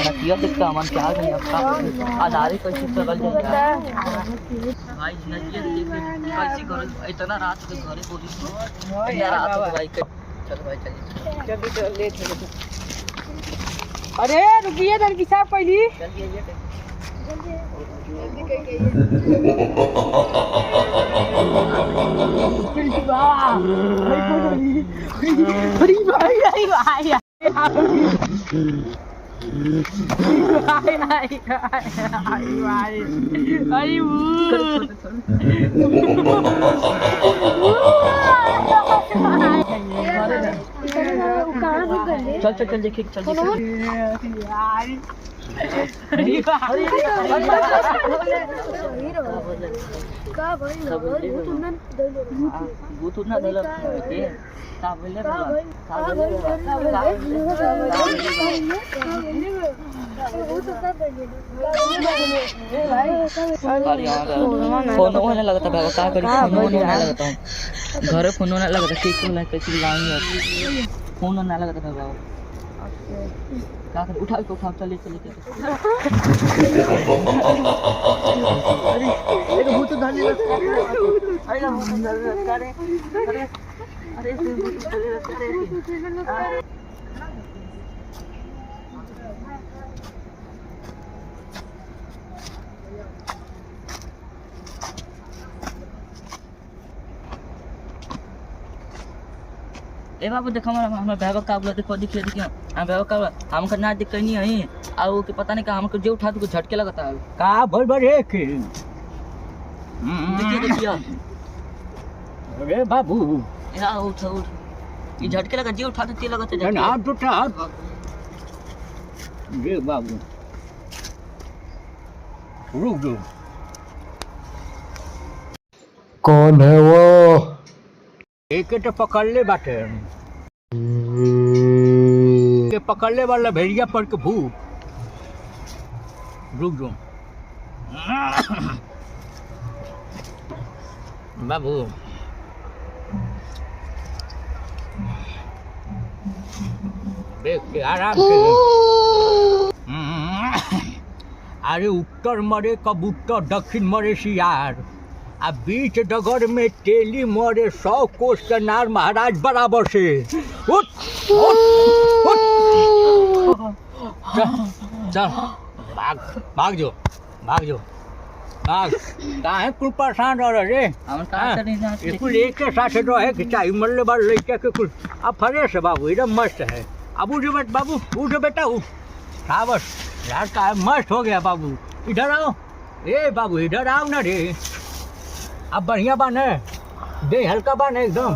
नतिया दिखता मन क्या नहीं अपना आधारी कैसे चल जाएगा भाई नतिया कैसे करो इतना रात के घरे पुलिस यार रात को भाई चल भाई चलिए जल्दी तो लेट हो गया। अरे रुकिए धन की साहब पहली जल्दी आइए चल चल चल देखिए चल फोन होने लगा था क्या करी फोन होने लगता हूँ घर फोन होने लगा था कैसे लाएंगे फोन होने लगा था बाबू क्या कर उठा के उठा चले चले अरे भूत धनी अरे अरे भूत धनी ए बाबू देखो हमारा बैग का बोला देखो देखिए हम बैग का हमको ना दिक्कत नहीं है और के पता नहीं का हमको जो उठा तो झटके लगता है का बोल बड़े के देखिए देखिए अरे बाबू या उठ उठ ये झटके लगा जी उठा तो ते लगता है ना हाथ उठा ये बाबू रुक दो कौन है वो एक तो पकड़ ले बाटे के पकड़ ले वाला भेड़िया पर के भूत रुक दो बाबू देख के आराम से अरे उत्तर मरे कबूतर दक्षिण मरे सियार आ बीच डगर में तेली मरे 100 कोस के नार महाराज बराबर से उठ उठ उठ चल भाग भाग जो भाग काहे कुल परेशान रह रे हम का करे कुल एक के साथ रहे कि चाहिए मरले बार लड़के के कुल अब फ्रेश है बाबू एकदम मस्त है अब उठ बाबू उठ बेटा उठ बस यार का मस्त हो गया बाबू इधर आओ ए बाबू इधर आओ ना रे अब बढ़िया बन है दे हल्का बन है एकदम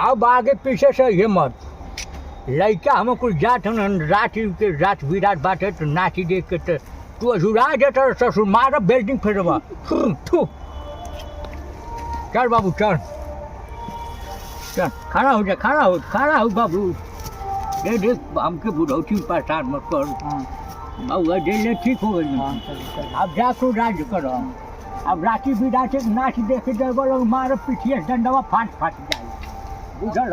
अब आगे पीछे से ये मत लड़का हम कुछ जात रात के रात विराट बात है तो नाची देख के तू अजुरा जाता ससुर मार बिल्डिंग फेरवा चल बाबू चल चल खड़ा हो जा खड़ा हो बाबू देख हमके बुढ़ौती परेशान मत कर बाबू दिल ठीक हो गई अब जाकर राज करो अब राती बिराटे नाच देखे जब मार पीछिए डंडवा फाट जाए बुझल